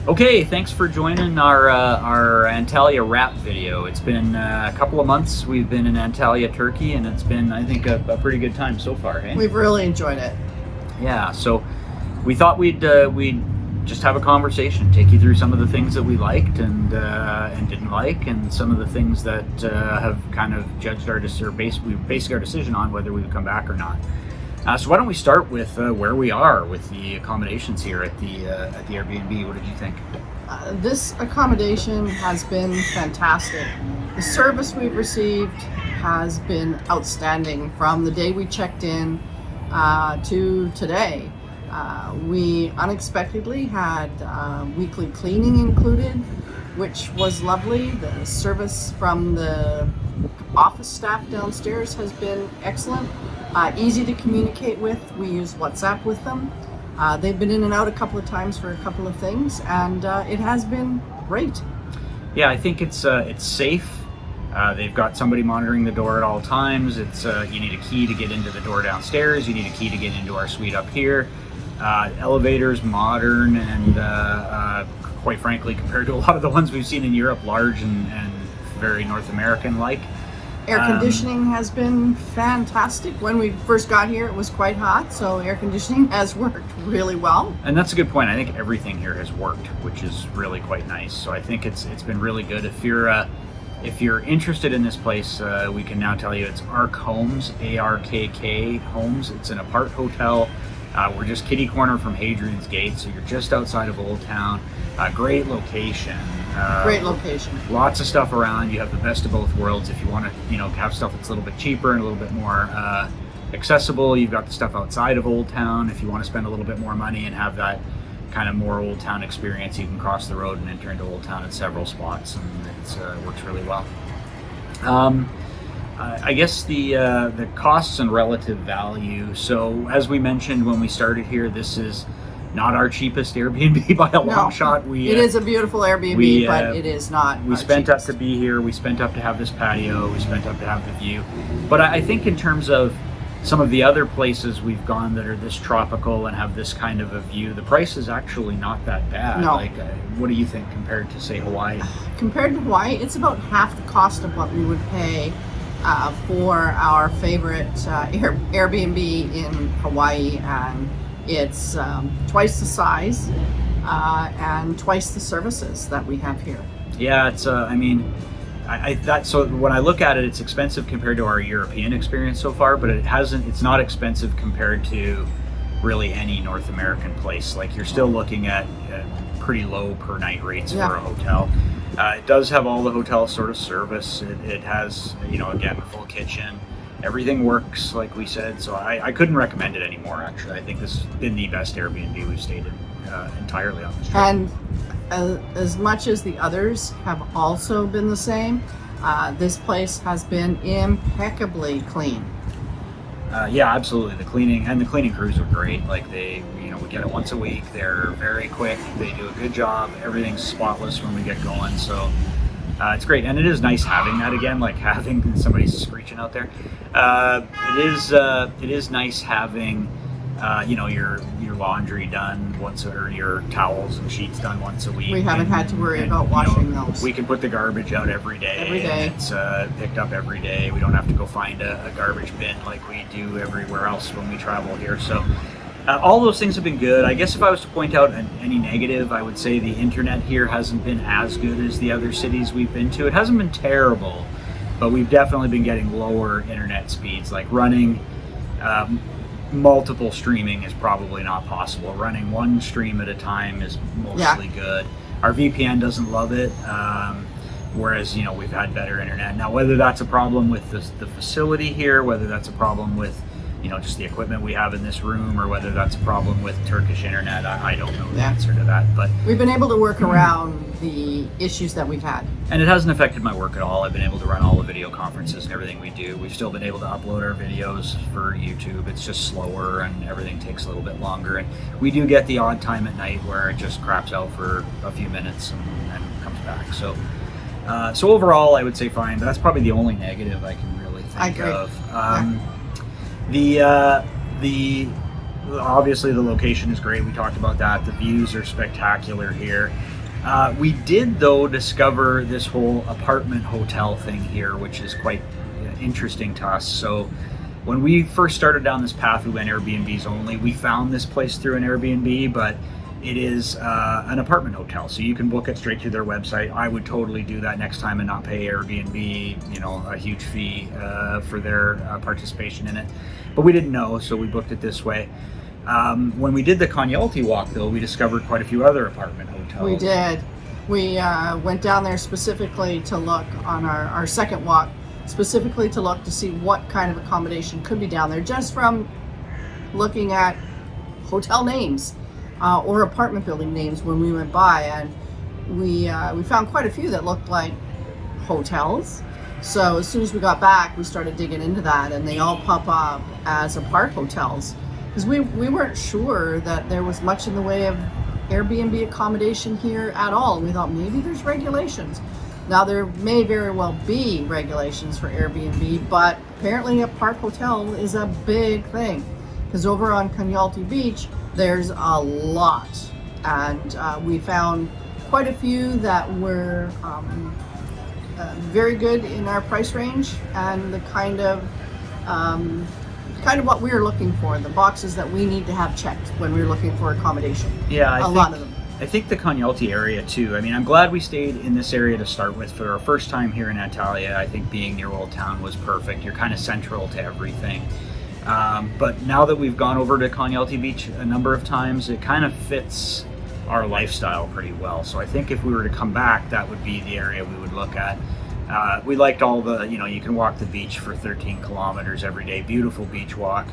Okay, thanks for joining our Antalya wrap video. It's been a couple of months we've been in Antalya, Turkey, and it's been, I think, a pretty good time so far, hey? We've really enjoyed it. Yeah, so we thought we'd just have a conversation, take you through some of the things that we liked and didn't like, and some of the things that have kind of judged our based our decision on whether we would come back or not. So why don't we start with where we are with the accommodations here at the Airbnb? What did you think? This accommodation has been fantastic. The service we've received has been outstanding from the day we checked in to today. We unexpectedly had weekly cleaning included, which was lovely. The service from the office staff downstairs has been excellent. Easy to communicate with. We use WhatsApp with them. They've been in and out a couple of times for a couple of things, and it has been great. Yeah, I think it's safe. They've got somebody monitoring the door at all times. It's you need a key to get into the door downstairs. You need a key to get into our suite up here. Elevators, modern, and quite frankly, compared to a lot of the ones we've seen in Europe, large and very North American-like. Air conditioning has been fantastic. When we first got here, it was quite hot, so air conditioning has worked really well. And that's a good point. I think everything here has worked, which is really quite nice. So I think it's been really good. If you're interested in this place, we can now tell you it's Ark Homes, ARKK Homes. It's an apart hotel. We're just kitty corner from Hadrian's Gate, so you're just outside of Old Town. Great location. Great location. Lots of stuff around. You have the best of both worlds. If you want to, have stuff that's a little bit cheaper and a little bit more accessible, you've got the stuff outside of Old Town. If you want to spend a little bit more money and have that kind of more Old Town experience, you can cross the road and enter into Old Town at several spots, and it works really well. I guess the costs and relative value. So as we mentioned when we started here, this is not our cheapest Airbnb by a long shot. It is a beautiful Airbnb, but it is not. We spent up to be here. We spent up to have this patio. We spent up to have the view. But I think in terms of some of the other places we've gone that are this tropical and have this kind of a view, the price is actually not that bad. No. What do you think compared to, say, Hawaii? Compared to Hawaii, it's about half the cost of what we would pay for our favorite Airbnb in Hawaii, and it's twice the size and twice the services that we have here. Yeah, it's so when I look at it, it's expensive compared to our European experience so far, but it's not expensive compared to really any North American place. Like, you're still looking at pretty low per night rates for a hotel. It does have all the hotel sort of service. It has, again, the full kitchen. Everything works, like we said, so I couldn't recommend it anymore, actually. I think this has been the best Airbnb we've stayed in entirely on this trip. And as much as the others have also been the same, this place has been impeccably clean. Yeah, absolutely. The cleaning crews are great. Like, we get it once a week. They're very quick. They do a good job. Everything's spotless when we get going, so it's great. And it is nice having that again, like having somebody screeching out there. It is nice having your laundry done once, or your towels and sheets done once a week. We haven't had to worry about washing those. We can put the garbage out every day. Every day. It's picked up every day. We don't have to go find a garbage bin like we do everywhere else when we travel here. So all those things have been good. I guess if I was to point out any negative, I would say the internet here hasn't been as good as the other cities we've been to. It hasn't been terrible, but we've definitely been getting lower internet speeds. Like, running multiple streaming is probably not possible. Running one stream at a time is mostly good. Our VPN doesn't love it, whereas we've had better internet. Now, whether that's a problem with the facility here, whether that's a problem with just the equipment we have in this room, or whether that's a problem with Turkish internet, I don't know the answer to that. But we've been able to work around the issues that we've had. And it hasn't affected my work at all. I've been able to run all the video conferences and everything we do. We've still been able to upload our videos for YouTube. It's just slower and everything takes a little bit longer. And we do get the odd time at night where it just craps out for a few minutes and comes back. So overall, I would say fine. But that's probably the only negative I can really think of. Obviously the location is great. We talked about that. The views are spectacular here. We did, though, discover this whole apartment hotel thing here, which is quite interesting to us. So when we first started down this path, we went Airbnbs only. We found this place through an Airbnb, but it is an apartment hotel, so you can book it straight through their website. I would totally do that next time and not pay Airbnb, a huge fee for their participation in it. But we didn't know, so we booked it this way. When we did the Konyaaltı walk, though, we discovered quite a few other apartment hotels. We did. We went down there specifically to look on our second walk, specifically to look to see what kind of accommodation could be down there, just from looking at hotel names or apartment building names when we went by. And we found quite a few that looked like hotels. So as soon as we got back, we started digging into that, and they all pop up as apart hotels. Because we weren't sure that there was much in the way of Airbnb accommodation here at all. We thought maybe there's regulations. Now there may very well be regulations for Airbnb, but apparently a park hotel is a big thing. Because over on Konyaaltı Beach, there's a lot. And we found quite a few that were very good in our price range, and the kind of what we were looking for, the boxes that we need to have checked when we were looking for accommodation. Yeah, a lot of them. I think the Konyaaltı area too. I mean, I'm glad we stayed in this area to start with. For our first time here in Antalya, I think being near Old Town was perfect. You're kind of central to everything. But now that we've gone over to Konyaaltı Beach a number of times, it kind of fits our lifestyle pretty well. So I think if we were to come back, that would be the area we would look at. We liked all the, you can walk the beach for 13 kilometers every day. Beautiful beach walk.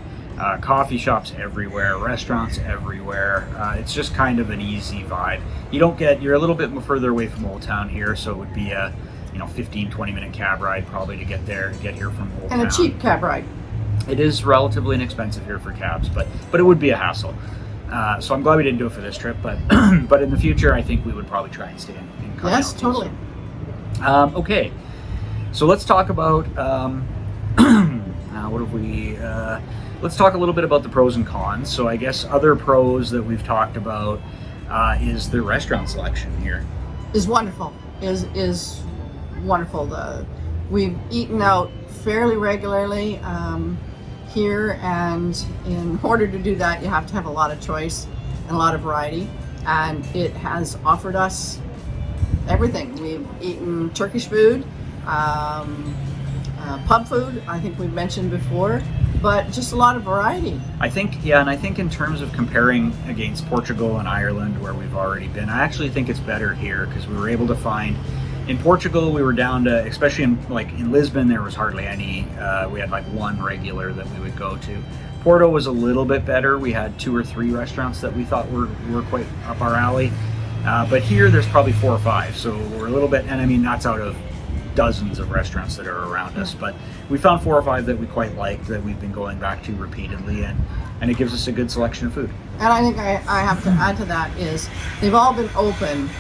Coffee shops everywhere, restaurants everywhere. It's just kind of an easy vibe. You're a little bit further away from Old Town here, so it would be a 15-20 minute cab ride probably to get here from Old Town. And a cheap cab ride. It is relatively inexpensive here for cabs, but it would be a hassle. So I'm glad we didn't do it for this trip, but but in the future I think we would probably try and stay in Konyaaltı. Yes, totally. Okay, so let's talk about what have we? Let's talk a little bit about the pros and cons. So I guess other pros that we've talked about is the restaurant selection here. Is wonderful. Is wonderful. We've eaten out fairly regularly here, and in order to do that, you have to have a lot of choice and a lot of variety. And it has offered us everything. We've eaten Turkish food, pub food, I think we've mentioned before, but just a lot of variety. I think in terms of comparing against Portugal and Ireland, where we've already been, I actually think it's better here because we were able to find. In Portugal, we were down to, especially in Lisbon, there was hardly any. We had like one regular that we would go to. Porto was a little bit better. We had 2 or 3 restaurants that we thought were quite up our alley. But here, there's probably 4 or 5. So we're a little bit, and I mean, that's out of dozens of restaurants that are around us. But we found 4 or 5 that we quite liked, that we've been going back to repeatedly, and it gives us a good selection of food. And I think I have to add to that is they've all been open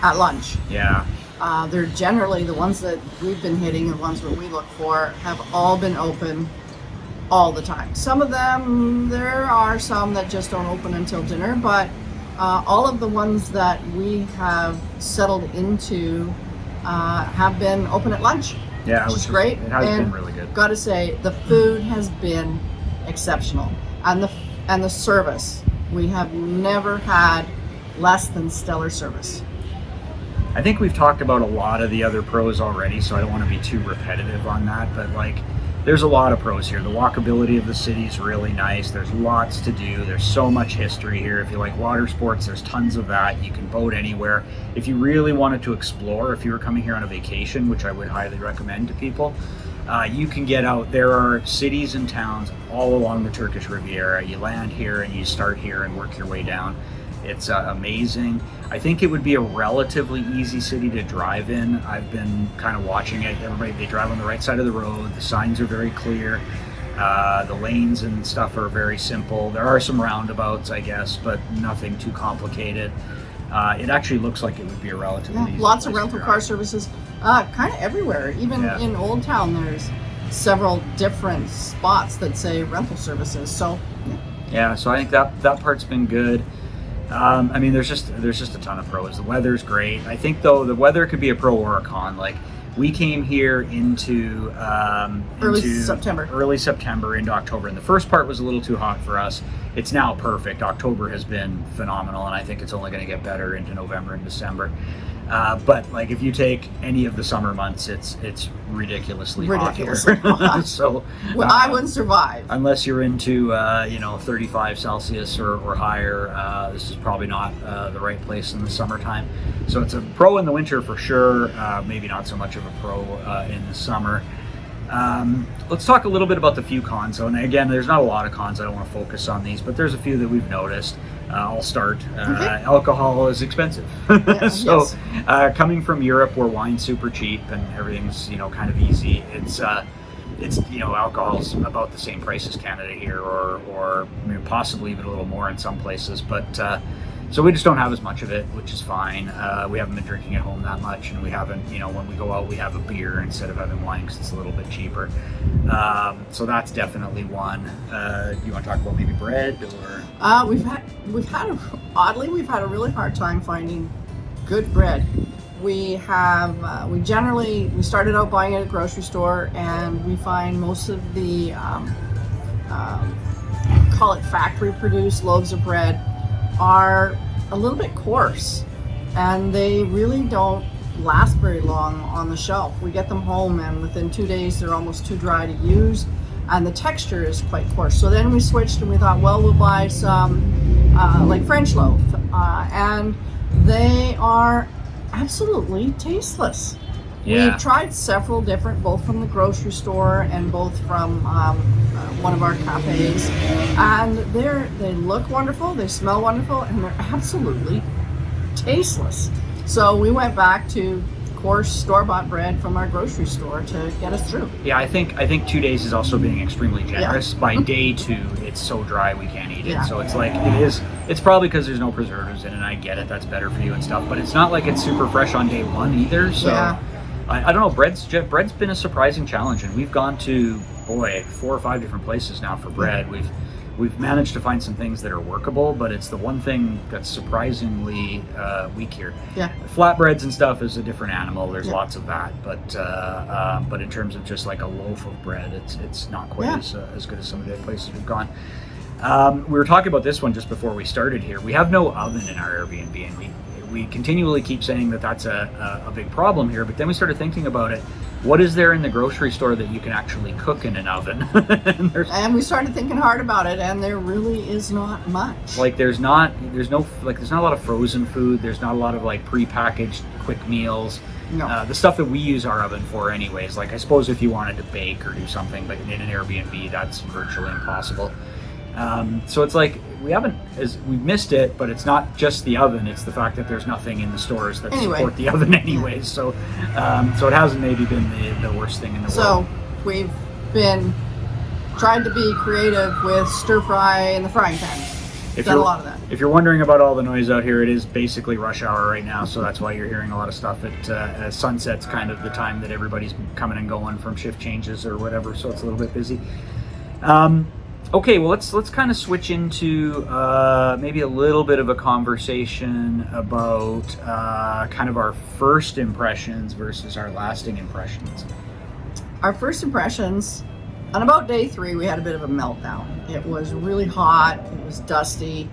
at lunch. Yeah. They're generally the ones that we've been hitting, the ones that we look for, have all been open all the time. Some of them, there are some that just don't open until dinner, but all of the ones that we have settled into have been open at lunch. Yeah, which is great. It has been really good. Got to say, the food has been exceptional, and the service. We have never had less than stellar service. I think we've talked about a lot of the other pros already, so I don't want to be too repetitive on that, but there's a lot of pros here. The walkability of the city is really nice. There's lots to do. There's so much history here. If you like water sports, there's tons of that. You can boat anywhere. If you really wanted to explore, if you were coming here on a vacation, which I would highly recommend to people, you can get out. There are cities and towns all along the Turkish Riviera. You land here and you start here and work your way down. It's amazing. I think it would be a relatively easy city to drive in. I've been kind of watching it. They drive on the right side of the road. The signs are very clear. The lanes and stuff are very simple. There are some roundabouts, I guess, but nothing too complicated. It actually looks like it would be a relatively easy lots of place rental to car drive. services, kind of everywhere. Even in Old Town, there's several different spots that say rental services. So yeah, so I think that part's been good. I mean, there's just a ton of pros. The weather's great. I think though the weather could be a pro or a con. Like we came here into early September into October, and the first part was a little too hot for us. It's now perfect. October has been phenomenal, and I think it's only going to get better into November and December. But like if you take any of the summer months, it's ridiculously hot here. So I wouldn't survive unless you're into 35 Celsius or higher. This is probably not the right place in the summertime. So it's a pro in the winter for sure. Maybe not so much of a pro in the summer. Let's talk a little bit about the few cons. So, and again, there's not a lot of cons. I don't want to focus on these, but there's a few that we've noticed. I'll start. Okay. Alcohol is expensive. Yes. Coming from Europe, where wine's super cheap and everything's kind of easy, it's alcohol's about the same price as Canada here, or possibly even a little more in some places. But so we just don't have as much of it, which is fine. We haven't been drinking at home that much, and we haven't, when we go out, we have a beer instead of having wine because it's a little bit cheaper. So that's definitely one. Do you want to talk about maybe bread or? We've had a really hard time finding good bread. We started out buying at a grocery store, and we find most of the call it factory produced loaves of bread are a little bit coarse, and they really don't last very long on the shelf. We get them home, and within 2 days they're almost too dry to use, and the texture is quite coarse. So then we switched, and we thought, well, we'll buy some like French loaf, and they are absolutely tasteless. Yeah. We've tried several different, both from the grocery store and both from one of our cafes, and they look wonderful, they smell wonderful, and they're absolutely tasteless. So we went back to coarse store-bought bread from our grocery store to get us through. Yeah, I think 2 days is also being extremely generous. Yeah. By day 2, it's so dry we can't eat it. Yeah. So it's like it's probably because there's no preservatives in it, and I get it, that's better for you and stuff, but it's not like it's super fresh on day 1 either. So yeah. I don't know, bread's been a surprising challenge, and we've gone to 4 or 5 different places now for bread. We've managed to find some things that are workable, but it's the one thing that's surprisingly weak here. Yeah. Flatbreads and stuff is a different animal. There's lots of that, but in terms of just like a loaf of bread, it's not quite as good as some of the other places we've gone. We were talking about this one just before we started here. We have no oven in our Airbnb, and we continually keep saying that that's a big problem here, but then we started thinking about it. What is there in the grocery store that you can actually cook in an oven? and we started thinking hard about it, and there really is not much. Like there's not a lot of frozen food. There's not a lot of like prepackaged quick meals. No. The stuff that we use our oven for anyways, like I suppose if you wanted to bake or do something, but in an Airbnb, that's virtually impossible. So it's like we've missed it, but it's not just the oven, it's the fact that there's nothing in the stores that support the oven anyways. So it hasn't maybe been the worst thing in the world. So we've been trying to be creative with stir fry in the frying pan. Done a lot of that. If you're wondering about all the noise out here, it is basically rush hour right now, so that's why you're hearing a lot of stuff at sunset's kind of the time that everybody's coming and going from shift changes or whatever, so it's a little bit busy. Okay, well let's kind of switch into maybe a little bit of a conversation about kind of our first impressions versus our lasting impressions. Our first impressions, on about day 3, we had a bit of a meltdown. It was really hot, it was dusty.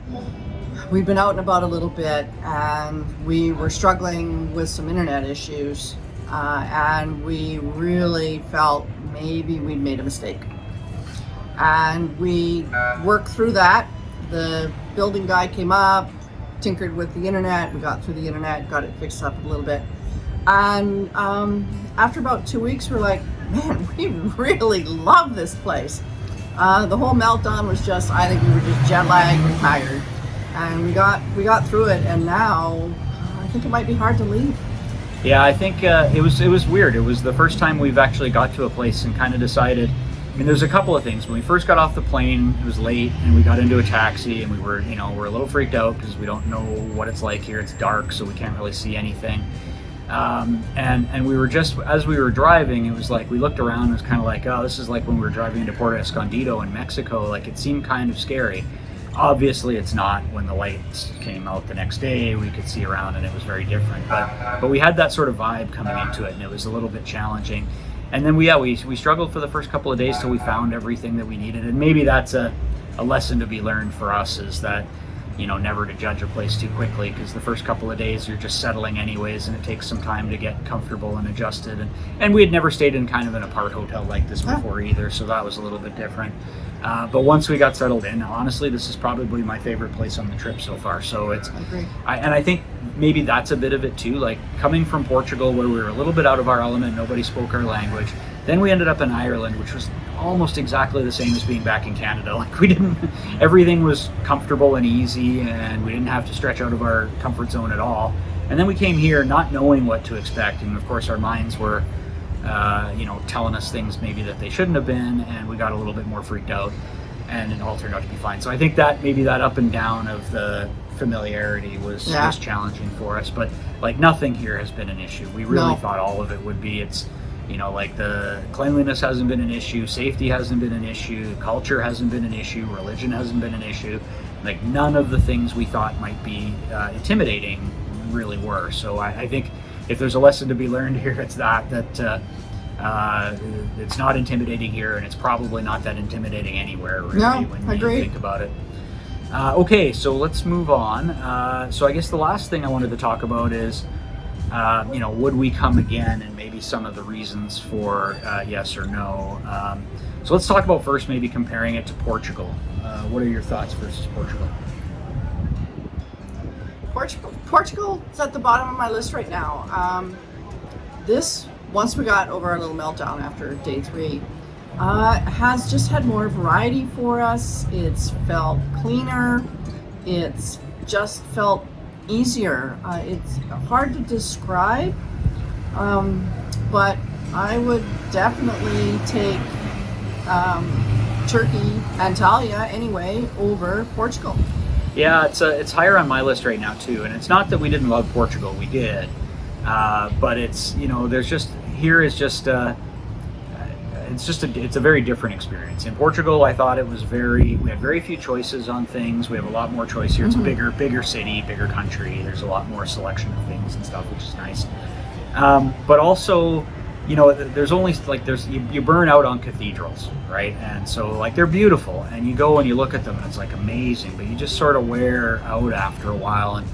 We've been out and about a little bit, and we were struggling with some internet issues, and we really felt maybe we'd made a mistake. And we worked through that. The building guy came up, tinkered with the internet. We got through the internet, got it fixed up a little bit. And after about 2 weeks, we're like, man, we really love this place. The whole meltdown was just, I think we were just jet lagged and tired. And we got through it, and now I think it might be hard to leave. Yeah, I think it was weird. It was the first time we've actually got to a place and kind of decided. I mean, there's a couple of things. When we first got off the plane, it was late, and we got into a taxi, and we're a little freaked out because we don't know what it's like here. It's dark, so we can't really see anything. And we were just, as we were driving, it was like we looked around. It was kind of like, oh, this is like when we were driving into Puerto Escondido in Mexico. Like it seemed kind of scary. Obviously, it's not. When the lights came out the next day, we could see around, and it was very different. But we had that sort of vibe coming into it, and it was a little bit challenging. And then we struggled for the first couple of days till we found everything that we needed. And maybe that's a lesson to be learned for us, is that, you know, never to judge a place too quickly, because the first couple of days you're just settling anyways, and it takes some time to get comfortable and adjusted. And we had never stayed in kind of an apart hotel like this before either, so that was a little bit different. But once we got settled in, honestly, this is probably my favorite place on the trip so far. So it's, I agree. And I think maybe that's a bit of it too. Like, coming from Portugal, where we were a little bit out of our element, nobody spoke our language. Then we ended up in Ireland, which was almost exactly the same as being back in Canada. Like, everything was comfortable and easy, and we didn't have to stretch out of our comfort zone at all. And then we came here not knowing what to expect, and of course our minds were telling us things maybe that they shouldn't have been, and we got a little bit more freaked out, and it all turned out to be fine. So I think that maybe that up and down of the familiarity was challenging for us, but like, nothing here has been an issue. We really thought all of it would be. It's, like, the cleanliness hasn't been an issue, safety hasn't been an issue, culture hasn't been an issue, religion hasn't been an issue. Like, none of the things we thought might be intimidating really were. So I think if there's a lesson to be learned here, it's that it's not intimidating here, and it's probably not that intimidating anywhere, really, when you think about it. Okay, so let's move on. So I guess the last thing I wanted to talk about is, would we come again, and maybe some of the reasons for yes or no. So let's talk about first maybe comparing it to Portugal. What are your thoughts versus Portugal? Portugal is at the bottom of my list right now. Once we got over our little meltdown after day 3, has just had more variety for us. It's felt cleaner. It's just felt easier. It's hard to describe, but I would definitely take Turkey, Antalya anyway, over Portugal. Yeah, it's higher on my list right now too, and it's not that we didn't love Portugal, we did, but it's, there's just, here is just it's a very different experience. In Portugal, I thought we had very few choices on things. We have a lot more choice here. It's a bigger city, bigger country. There's a lot more selection of things and stuff, which is nice. But also, there's only you burn out on cathedrals, right? And so, like, they're beautiful, and you go and you look at them, and it's like amazing, but you just sort of wear out after a while,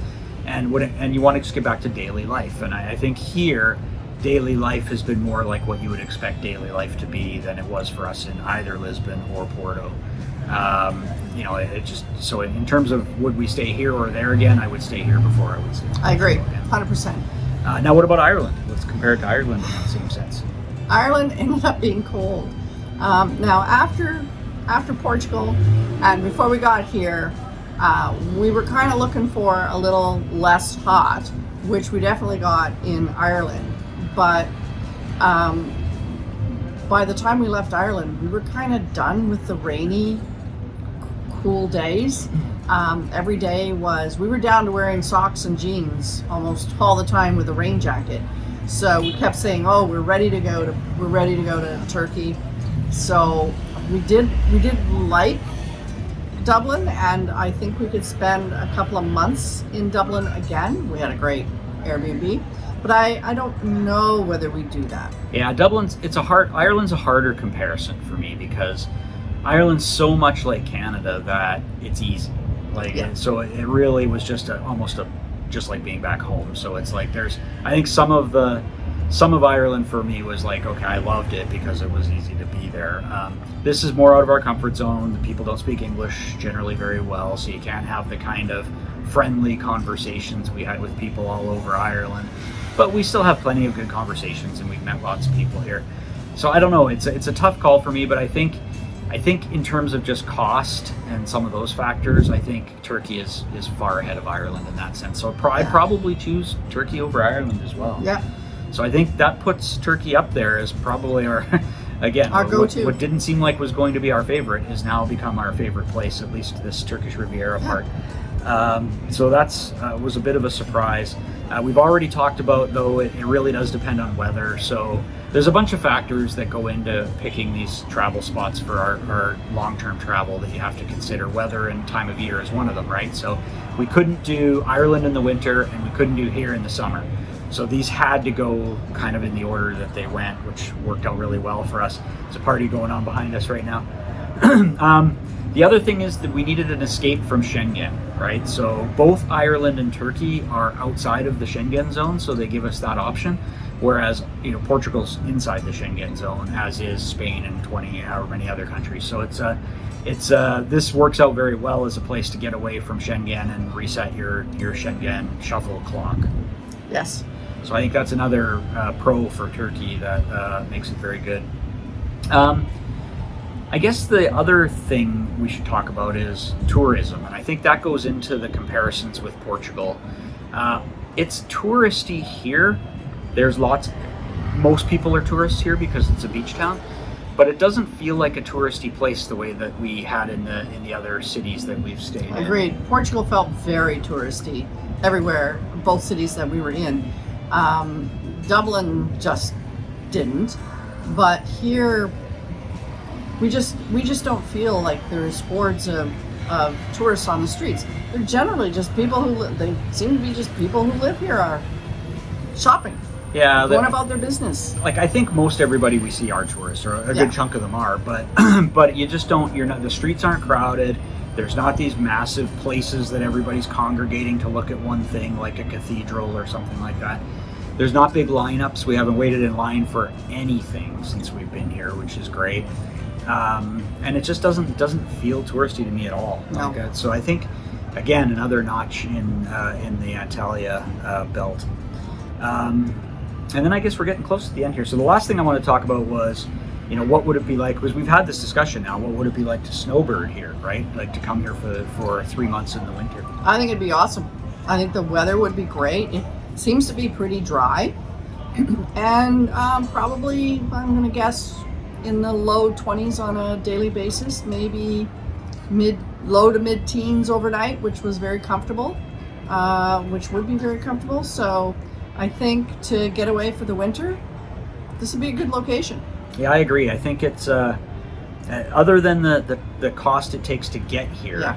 and you want to just get back to daily life. And I think here, daily life has been more like what you would expect daily life to be than it was for us in either Lisbon or Porto. It just, so in terms of would we stay here or there again, I would stay here before I would stay. I agree, 100%. Now, what about Ireland? Let's compare it to Ireland in that same sense. Ireland ended up being cold. Now, after Portugal, and before we got here, we were kind of looking for a little less hot, which we definitely got in Ireland. But by the time we left Ireland, we were kind of done with the rainy, cool days. Every day we were down to wearing socks and jeans almost all the time with a rain jacket. So we kept saying, "Oh, we're ready to go to Turkey." So we did like Dublin, and I think we could spend a couple of months in Dublin again. We had a great Airbnb. But I don't know whether we do that. Yeah, Ireland's a harder comparison for me, because Ireland's so much like Canada that it's easy. So it really was just just like being back home. So it's like I think some of Ireland for me was like, okay, I loved it because it was easy to be there. This is more out of our comfort zone. The people don't speak English generally very well, so you can't have the kind of friendly conversations we had with people all over Ireland. But we still have plenty of good conversations, and we've met lots of people here. So I don't know. It's a tough call for me, but I think in terms of just cost and some of those factors, I think Turkey is far ahead of Ireland in that sense. So I'd probably choose Turkey over Ireland as well. Yeah. So I think that puts Turkey up there as probably our go-to. What didn't seem like was going to be our favorite has now become our favorite place, at least this Turkish Riviera part. So that's was a bit of a surprise. We've already talked about, though, it really does depend on weather. So there's a bunch of factors that go into picking these travel spots for our long-term travel that you have to consider. Weather and time of year is one of them, right? So we couldn't do Ireland in the winter, and we couldn't do here in the summer. So these had to go kind of in the order that they went, which worked out really well for us. There's a party going on behind us right now. The other thing is that we needed an escape from Schengen, right? So both Ireland and Turkey are outside of the Schengen zone, so they give us that option. Whereas, Portugal's inside the Schengen zone, as is Spain and 20 however many other countries. So this works out very well as a place to get away from Schengen and reset your Schengen shuffle clock. Yes. So I think that's another pro for Turkey that makes it very good. I guess the other thing we should talk about is tourism, and I think that goes into the comparisons with Portugal. It's touristy here. Most people are tourists here because it's a beach town, but it doesn't feel like a touristy place the way that we had in the other cities that we've stayed in. Agreed. Portugal felt very touristy everywhere, both cities that we were in. Dublin just didn't, but here we just don't feel like there's hordes of tourists on the streets. They're generally just people they seem to be just people who live here, are shopping. Yeah, going about their business. Like, I think most everybody we see are tourists, or a good chunk of them are, but you just don't. The streets aren't crowded. There's not these massive places that everybody's congregating to look at one thing, like a cathedral or something like that. There's not big lineups. We haven't waited in line for anything since we've been here, which is great. And it just doesn't feel touristy to me at all. No. So I think, again, another notch in the Antalya belt. And then I guess we're getting close to the end here. So the last thing I want to talk about was, what would it be like? Because we've had this discussion now. What would it be like to snowbird here, right? Like to come here for 3 months in the winter. I think it'd be awesome. I think the weather would be great. It seems to be pretty dry, and probably, I'm going to guess, in the low 20s on a daily basis, maybe low to mid teens overnight, which was very comfortable, which would be very comfortable. So I think to get away for the winter, this would be a good location. Yeah, I agree. I think it's other than the cost it takes to get here.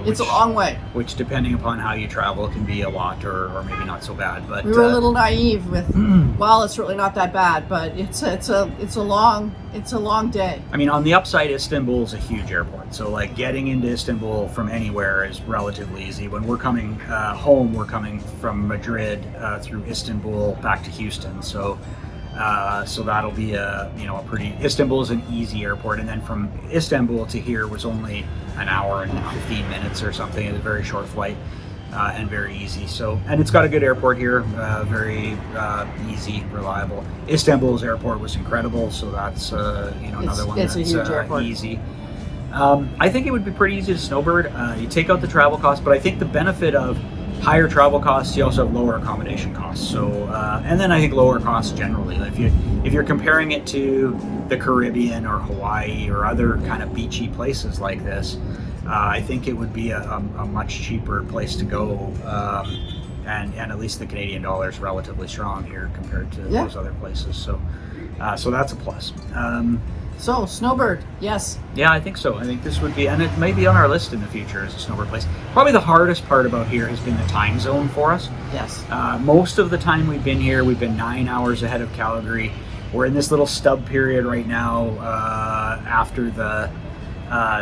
It's a long way. Which, depending upon how you travel, can be a lot or maybe not so bad. But we were a little naive with, well, it's really not that bad, but it's a long day. I mean, on the upside, Istanbul is a huge airport, so like getting into Istanbul from anywhere is relatively easy. When we're coming home, we're coming from Madrid through Istanbul back to Houston, so that'll be a pretty. Istanbul is an easy airport, and then from Istanbul to here was only an hour and 15 minutes or something. It's a very short flight and very easy. So, and it's got a good airport here, very easy, reliable. Istanbul's airport was incredible, so that's another one that's a huge airport. Easy. I think it would be pretty easy to snowbird. You take out the travel costs, but I think the benefit of higher travel costs, you also have lower accommodation costs. So, and then I think lower costs generally. If you're comparing it to the Caribbean or Hawaii or other kind of beachy places like this, I think it would be a much cheaper place to go. And at least the Canadian dollar is relatively strong here compared to those other places. So that's a plus. So, snowbird, yes. Yeah, I think so. I think this would be, and it may be on our list in the future as a snowbird place. Probably the hardest part about here has been the time zone for us. Yes. Most of the time we've been here, we've been 9 hours ahead of Calgary. We're in this little stub period right now after the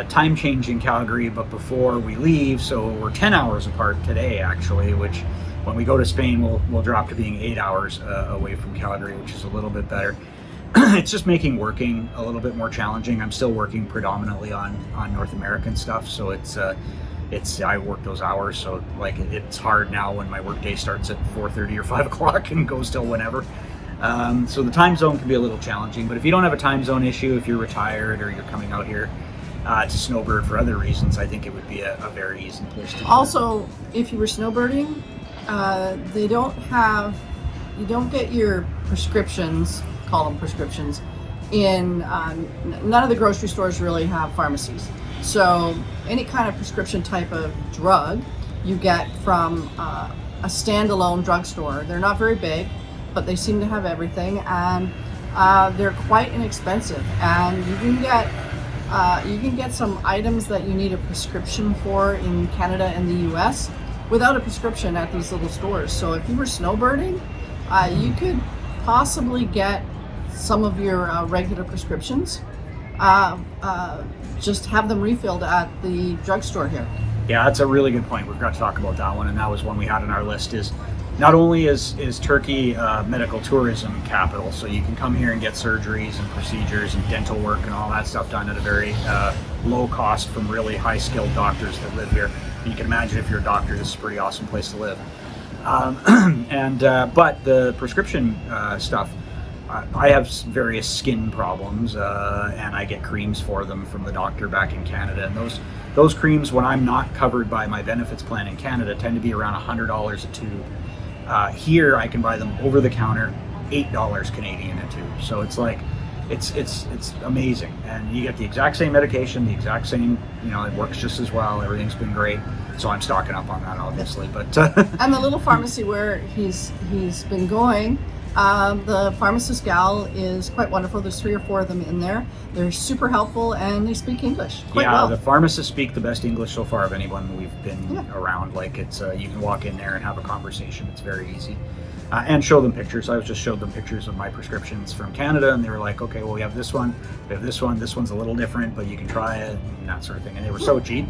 time change in Calgary, but before we leave, so we're 10 hours apart today, actually, which when we go to Spain, we'll drop to being 8 hours away from Calgary, which is a little bit better. It's just making working a little bit more challenging. I'm still working predominantly on North American stuff, so it's I work those hours, so like it's hard now when my work day starts at 4:30 or 5 o'clock and goes till whenever. So the time zone can be a little challenging, but if you don't have a time zone issue, if you're retired or you're coming out here to snowbird for other reasons, I think it would be a very easy place to do. Also, if you were snowbirding, you don't get your prescriptions, call them prescriptions, none of the grocery stores really have pharmacies. So any kind of prescription type of drug you get from a standalone drugstore. They're not very big, but they seem to have everything, and they're quite inexpensive. And you can get some items that you need a prescription for in Canada and the US without a prescription at these little stores. So if you were snowbirding, you could possibly get some of your regular prescriptions, just have them refilled at the drugstore here. Yeah, that's a really good point. We've got to talk about that one, and that was one we had on our list. Is not only is Turkey medical tourism capital, so you can come here and get surgeries and procedures and dental work and all that stuff done at a very low cost from really high-skilled doctors that live here. And you can imagine if you're a doctor, this is a pretty awesome place to live. But the prescription stuff, I have various skin problems, and I get creams for them from the doctor back in Canada. And those creams, when I'm not covered by my benefits plan in Canada, tend to be around $100 a tube. Here, I can buy them over the counter, $8 Canadian a tube. So it's like, it's amazing, and you get the exact same medication, the exact same, it works just as well. Everything's been great. So I'm stocking up on that, obviously. But and the little pharmacy where he's been going. The pharmacist gal is quite wonderful. There's 3 or 4 of them in there. They're super helpful, and they speak English quite well. The pharmacists speak the best English so far of anyone we've been around. Like, it's you can walk in there and have a conversation. It's very easy. And show them pictures. I just showed them pictures of my prescriptions from Canada, and they were like, okay, well, we have this one, this one's a little different, but you can try it, and that sort of thing. And they were so cheap.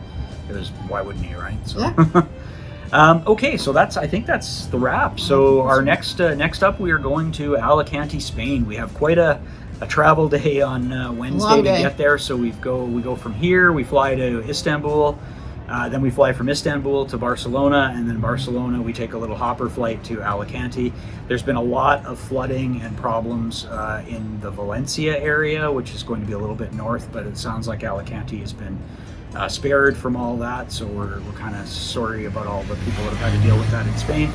It was, why wouldn't you, right? So. Yeah. Okay, so I think that's the wrap. So our next up, we are going to Alicante, Spain. We have quite a travel day on Wednesday to get there. So we go from here, we fly to Istanbul, then we fly from Istanbul to Barcelona, and then Barcelona we take a little hopper flight to Alicante. There's been a lot of flooding and problems in the Valencia area, which is going to be a little bit north, but it sounds like Alicante has been spared from all that, so we're kind of sorry about all the people that have had to deal with that in Spain.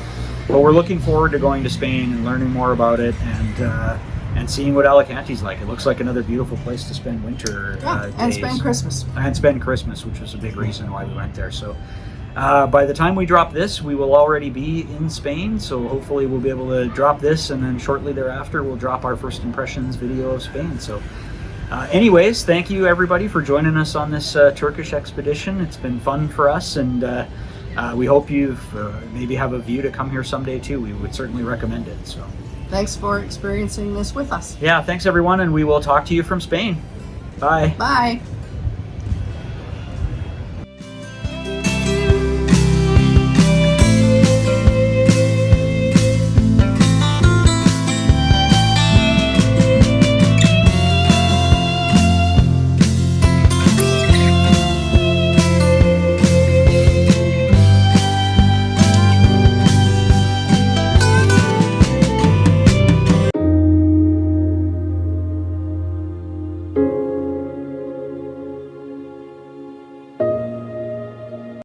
But we're looking forward to going to Spain and learning more about it, and seeing what Alicante's like. It looks like another beautiful place to spend winter and spend Christmas. And spend Christmas, which was a big reason why we went there. So by the time we drop this, we will already be in Spain, so hopefully we'll be able to drop this, and then shortly thereafter we'll drop our first impressions video of Spain. So anyways, thank you everybody for joining us on this Turkish expedition. It's been fun for us, and we hope you've maybe have a view to come here someday too. We would certainly recommend it. So thanks for experiencing this with us. Yeah, thanks everyone, and we will talk to you from Spain. Bye. Bye.